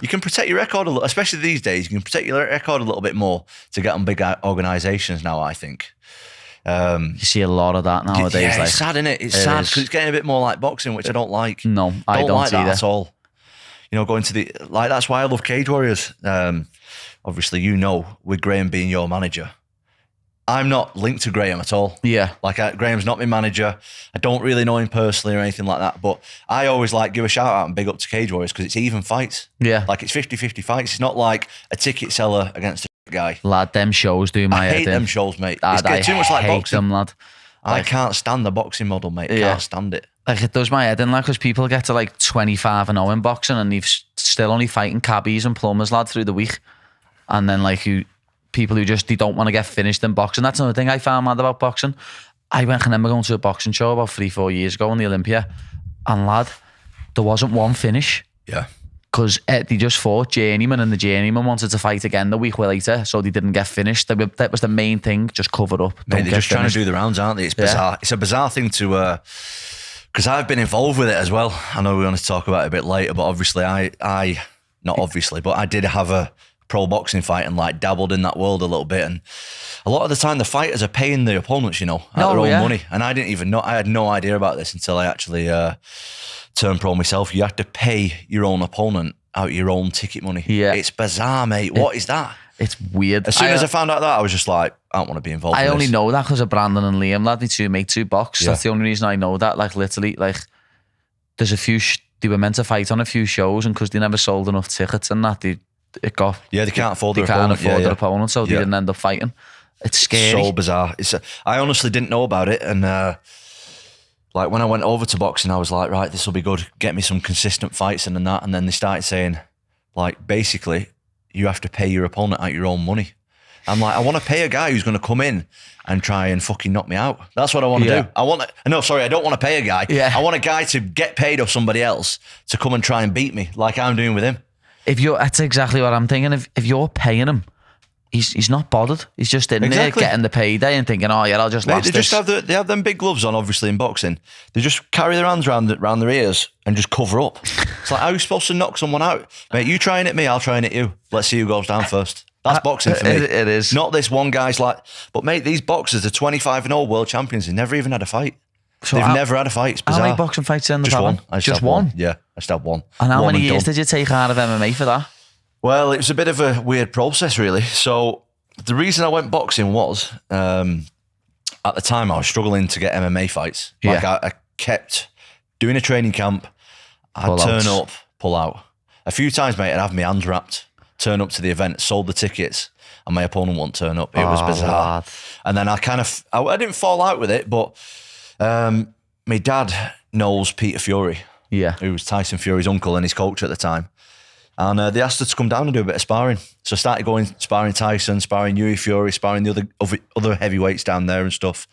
You can protect your record a little, especially these days. You can protect your record a little bit more to get on big organisations now, I think. You see a lot of that nowadays. Yeah, it's sad, isn't it? It's sad because it's getting a bit more like boxing, which I don't like. No, I don't like that either. at all. You know, going to the that's why I love Cage Warriors. Obviously, you know, with Graham being your manager, I'm not linked to Graham at all. Yeah, like Graham's not my manager. I don't really know him personally or anything like that. But I always give a shout out and big up to Cage Warriors because it's even fights. Yeah, like it's 50-50 fights. It's not like a ticket seller against a guy. Lad, them shows do my head in. I hate them shows, mate. Lad, it's too much like boxing. Them, lad. I can't stand the boxing model, mate. I can't stand it. Like, it does my head in, like, because people get to like 25-0 in boxing and they've still only fighting cabbies and plumbers, lad, through the week. And then like people who just, they don't want to get finished in boxing. That's another thing I found mad about boxing. I remember going to a boxing show about 3-4 years ago in the Olympia, and lad, there wasn't one finish. Yeah. Because they just fought Journeyman, and the Journeyman wanted to fight again the week later, so they didn't get finished. That was the main thing, just cover up. Mate, they're just trying to do the rounds, aren't they? It's bizarre. Yeah. It's a bizarre thing to... because I've been involved with it as well. I know we're going to talk about it a bit later, but obviously not obviously, but I did have a pro boxing fight and like dabbled in that world a little bit. And a lot of the time the fighters are paying the opponents, you know, their own money. And I didn't even know, I had no idea about this until I actually turned pro myself. You have to pay your own opponent out your own ticket money. Yeah. It's bizarre, mate. What is that? It's weird. As soon as I found out that, I was just like, I don't want to be involved in this. I only know that because of Brandon and Liam, lad. Me two box. Yeah. That's the only reason I know that. Like, literally, like, there's a few, they were meant to fight on a few shows, and because they never sold enough tickets and that, they can't afford their opponent, so they didn't end up fighting. It's scary. So bizarre. I honestly didn't know about it, and like when I went over to boxing, I was like, right, this will be good. Get me some consistent fights and that. And then they started saying, like, basically, you have to pay your opponent out your own money. I'm like, I want to pay a guy who's going to come in and try and fucking knock me out. That's what I want to do. I don't want to pay a guy. Yeah. I want a guy to get paid off somebody else to come and try and beat me like I'm doing with him. That's exactly what I'm thinking. If you're paying him, he's not bothered. He's just in there getting the payday and thinking, oh yeah, I'll just last this. They have them big gloves on, obviously, in boxing. They just carry their hands around their ears and just cover up. It's like, how are you supposed to knock someone out? Mate, you try and hit me, I'll try and hit you. Let's see who goes down first. That's boxing for me. It is. Not this one guy's like, but mate, these boxers are 25-0 world champions. They've never even had a fight. They've never had a fight. It's bizarre. How many boxing fights in the Just one? Just one. Yeah, I just had one. And how many years did you take out of MMA for that? Well, it was a bit of a weird process, really. So the reason I went boxing was, at the time, I was struggling to get MMA fights. Like I kept doing a training camp. I'd turn up, pull out. A few times, mate, I'd have my hands wrapped, turn up to the event, sold the tickets, and my opponent won't turn up. It was bizarre. Lad. And then I didn't fall out with it, but my dad knows Peter Fury, who was Tyson Fury's uncle and his coach at the time. And they asked her to come down and do a bit of sparring. So I started going sparring Tyson, sparring Yui Fury, sparring the other heavyweights down there and stuff.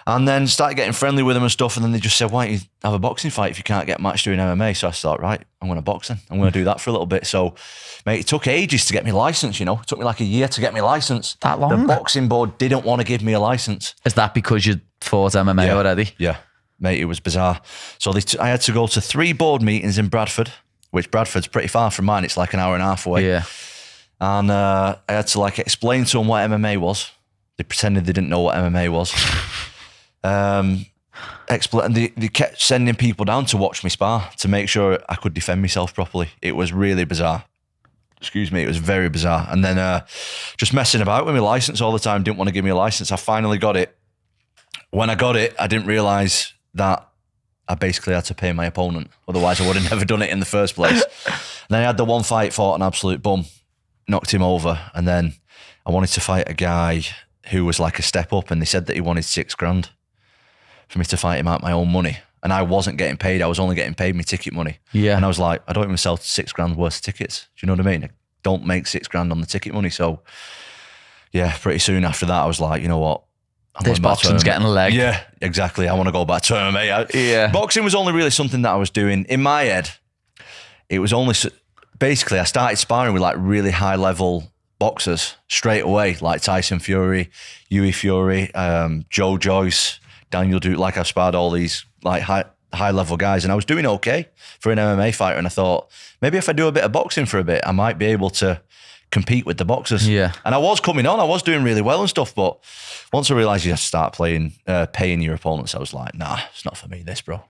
And then started getting friendly with them and stuff. And then they just said, why don't you have a boxing fight if you can't get matched doing MMA? So I thought, right, I'm going to boxing. I'm going to do that for a little bit. So, mate, it took ages to get me license, you know. It took me like a year to get me license. That long? The boxing board didn't want to give me a license. Is that because you fought MMA already? Yeah, mate, it was bizarre. So I had to go to 3 board meetings in Bradford, which Bradford's pretty far from mine. It's like an hour and a half away. Yeah. And I had to like explain to them what MMA was. They pretended they didn't know what MMA was. And they kept sending people down to watch me spar to make sure I could defend myself properly. It was really bizarre. Excuse me, it was very bizarre. And then just messing about with my license all the time, didn't want to give me a license. I finally got it. When I got it, I didn't realise that I basically had to pay my opponent. Otherwise, I would have never done it in the first place. And then I had the one fight, fought an absolute bum, knocked him over. And then I wanted to fight a guy who was like a step up, and they said that he wanted $6,000 for me to fight him out my own money. And I wasn't getting paid. I was only getting paid my ticket money. Yeah. And I was like, I don't even sell $6,000 worth of tickets. Do you know what I mean? I don't make $6,000 on the ticket money. So yeah, pretty soon after that, I was like, you know what? This boxing's getting a leg. Yeah, exactly. I want to go back to MMA. Boxing was only really something that I was doing. In my head, it was only... Basically, I started sparring with like really high level boxers straight away, like Tyson Fury, Yui Fury, Joe Joyce, Daniel Duke. Like I've sparred all these like high high level guys, and I was doing okay for an MMA fighter. And I thought, maybe if I do a bit of boxing for a bit, I might be able to compete with the boxers. Yeah. And I was coming on, I was doing really well and stuff. But once I realized you have to start paying your opponents, I was like, nah, it's not for me, this, bro.